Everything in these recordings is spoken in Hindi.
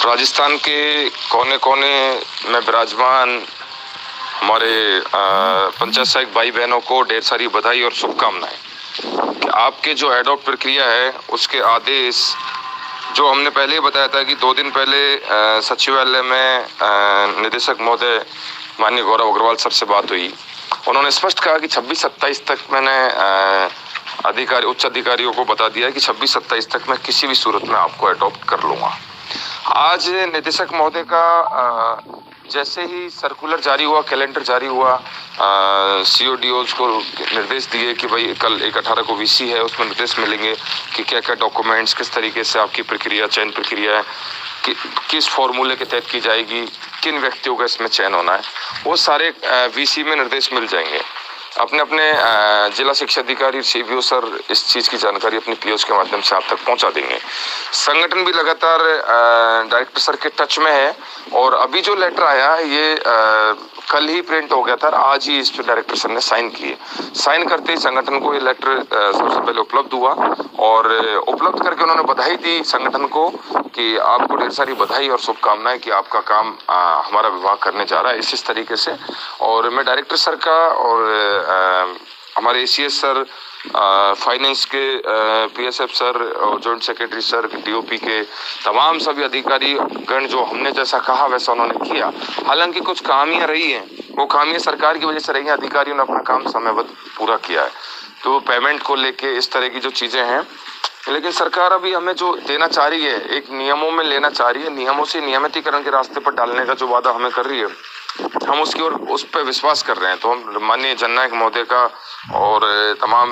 राजस्थान के कोने कोने में विराजमान हमारे पंचायत सहायक भाई बहनों को ढेर सारी बधाई और शुभकामनाएं कि आपके जो एडॉप्ट प्रक्रिया है उसके आदेश जो हमने पहले ही बताया था कि 2 दिन पहले सचिवालय में निदेशक महोदय माननीय गौरव अग्रवाल सर से बात हुई। उन्होंने स्पष्ट कहा कि 26-27 तक मैंने उच्च अधिकारियों को बता दिया है कि 26-27 तक मैं किसी भी सूरत में आपको एडॉप्ट कर लूँगा। आज निदेशक महोदय का जैसे ही सर्कुलर जारी हुआ, कैलेंडर जारी हुआ, CODOs को निर्देश दिए कि भाई कल 1/18 को VC है, उसमें निर्देश मिलेंगे कि क्या क्या डॉक्यूमेंट्स, किस तरीके से आपकी प्रक्रिया, चयन प्रक्रिया है, किस फॉर्मूले के तहत की जाएगी, किन व्यक्तियों का इसमें चयन होना है, वो सारे VC में निर्देश मिल जाएंगे। अपने अपने जिला शिक्षा अधिकारी CBO सर इस चीज़ की जानकारी अपनी POs के माध्यम से आप तक पहुंचा देंगे। संगठन भी लगातार डायरेक्टर सर के टच में है और अभी जो लेटर आया ये कल ही प्रिंट हो गया था, आज ही इस पर डायरेक्टर सर ने साइन किए। साइन करते ही संगठन को ये लेटर सबसे पहले उपलब्ध हुआ और उपलब्ध करके उन्होंने बधाई दी संगठन को कि आपको ढेर सारी बधाई और शुभकामनाएं कि आपका काम हमारा विभाग करने जा रहा है इस तरीके से। और मैं डायरेक्टर सर का और हमारे ACS सर, फाइनेंस के PSF सर और जॉइंट सेक्रेटरी सर, DOP के तमाम सभी अधिकारी गण जो हमने जैसा कहा वैसा उन्होंने किया। हालांकि कुछ खामियां रही हैं, वो खामियां सरकार की वजह से रही हैं, अधिकारियों ने अपना काम समयबद्ध पूरा किया है। तो पेमेंट को लेके इस तरह की जो चीज़ें हैं, लेकिन सरकार अभी हमें जो देना चाह रही है, एक नियमों में लेना चाह रही है, नियमों से नियमितीकरण के रास्ते पर डालने का जो वादा हमें कर रही है, हम उसकी ओर उस पर विश्वास कर रहे हैं। तो हम माननीय जननायक महोदय का और तमाम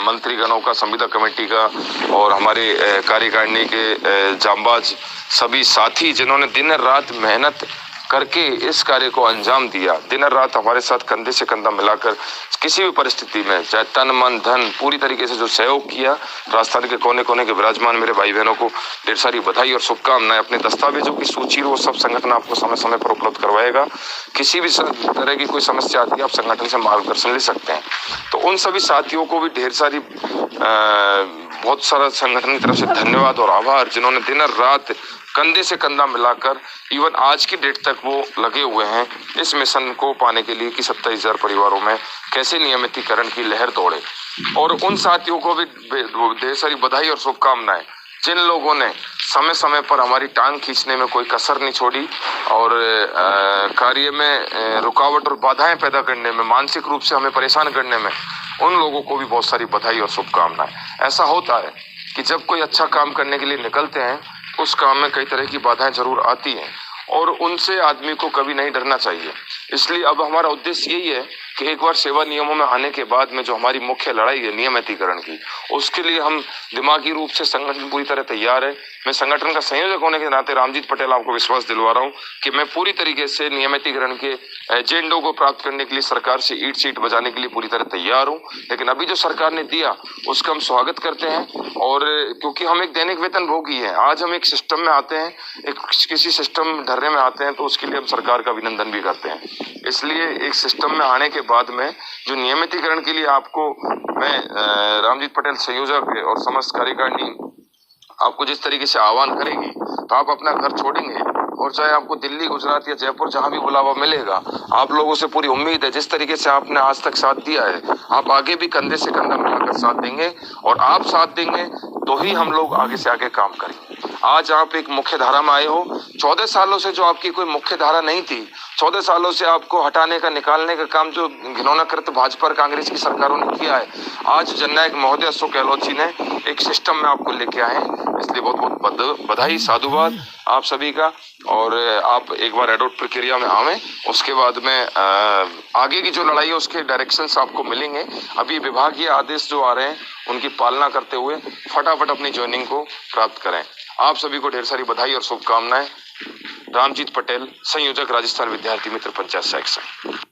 मंत्रीगणों का, संविदा कमेटी का और हमारे कार्यकारिणी के जांबाज सभी साथी जिन्होंने दिन रात मेहनत करके इस कार्य को अंजाम दिया, दिन रात हमारे साथ कंधे से कंधा मिलाकर किसी भी परिस्थिति में चाहे तन मन धन पूरी तरीके से जो सहयोग किया, राजस्थान के कोने कोने के विराजमान मेरे भाई बहनों को ढेर सारी बधाई और शुभकामनाएं। अपने दस्तावेजों की सूची वो सब संगठन आपको समय समय पर उपलब्ध करवाएगा। किसी भी तरह की कोई समस्या आती है आप संगठन से मार्गदर्शन ले सकते हैं। तो उन सभी साथियों को भी ढेर सारी बहुत सारा संगठन की तरफ से धन्यवाद और आभार, जिन्होंने दिन रात कंधे से कंधा मिलाकर इवन आज की डेट तक वो लगे हुए हैं इस मिशन को पाने के लिए कि 27,000 परिवारों में कैसे नियमितीकरण की लहर दौड़े। और उन साथियों को भी ढेर सारी बधाई और शुभकामनाएं जिन लोगों ने समय समय पर हमारी टांग खींचने में कोई कसर नहीं छोड़ी और कार्य में रुकावट और बाधाएं पैदा करने में, मानसिक रूप से हमें परेशान करने में, उन लोगों को भी बहुत सारी बधाई और शुभकामनाएं। ऐसा होता है कि जब कोई अच्छा काम करने के लिए निकलते हैं उस काम में कई तरह की बाधाएं जरूर आती हैं और उनसे आदमी को कभी नहीं डरना चाहिए। इसलिए अब हमारा उद्देश्य यही है कि एक बार सेवा नियमों में आने के बाद में जो हमारी मुख्य लड़ाई है नियमितीकरण की, उसके लिए हम दिमागी रूप से संगठन पूरी तरह तैयार है। मैं संगठन का संयोजक होने के नाते रामजीत पटेल आपको विश्वास दिलवा रहा हूँ कि मैं पूरी तरीके से नियमितीकरण के एजेंडों को प्राप्त करने के लिए सरकार से ईंट सीट बजाने के लिए पूरी तरह तैयार हूँ। लेकिन अभी जो सरकार ने दिया उसका हम स्वागत करते हैं और क्योंकि हम एक दैनिक वेतन भोगी हैं, आज हम एक सिस्टम में आते हैं, एक किसी सिस्टम ढर्रे में आते हैं तो उसके लिए हम सरकार का अभिनंदन भी करते हैं। इसलिए एक सिस्टम में आने के बाद में जो नियमितीकरण के लिए आपको मैं रामजीत पटेल संयोजक और समस्त कार्यकारिणी आपको जिस तरीके से आह्वान करेगी तो आप अपना घर छोड़ेंगे और चाहे आपको दिल्ली, गुजरात या जयपुर जहां भी बुलावा मिलेगा, आप लोगों से पूरी उम्मीद है जिस तरीके से आपने आज तक साथ दिया है आप आगे भी कंधे से कंधा मिलाकर साथ देंगे और आप साथ देंगे तो ही हम लोग आगे से आगे काम करेंगे। आज आप एक मुख्य धारा में आए हो, 14 सालों से जो आपकी कोई मुख्य धारा नहीं थी, 14 सालों से आपको हटाने का, निकालने का काम जो घिनौना कृत भाजपा और कांग्रेस की सरकारों ने किया है, आज जननायक महोदय अशोक गहलोत जी ने एक सिस्टम में आपको लेके आए हैं। इसलिए बहुत बहुत बधाई, साधुवाद आप सभी का। और आप एक बार एडॉप्ट प्रक्रिया में आवें, उसके बाद में आगे की जो लड़ाई है उसके डायरेक्शंस आपको मिलेंगे। अभी विभागीय आदेश जो आ रहे हैं उनकी पालना करते हुए फटाफट अपनी ज्वाइनिंग को प्राप्त करें। आप सभी को ढेर सारी बधाई और शुभकामनाएं। रामजीत पटेल, संयोजक, राजस्थान विद्यार्थी मित्र पंचायत सहायक संघ।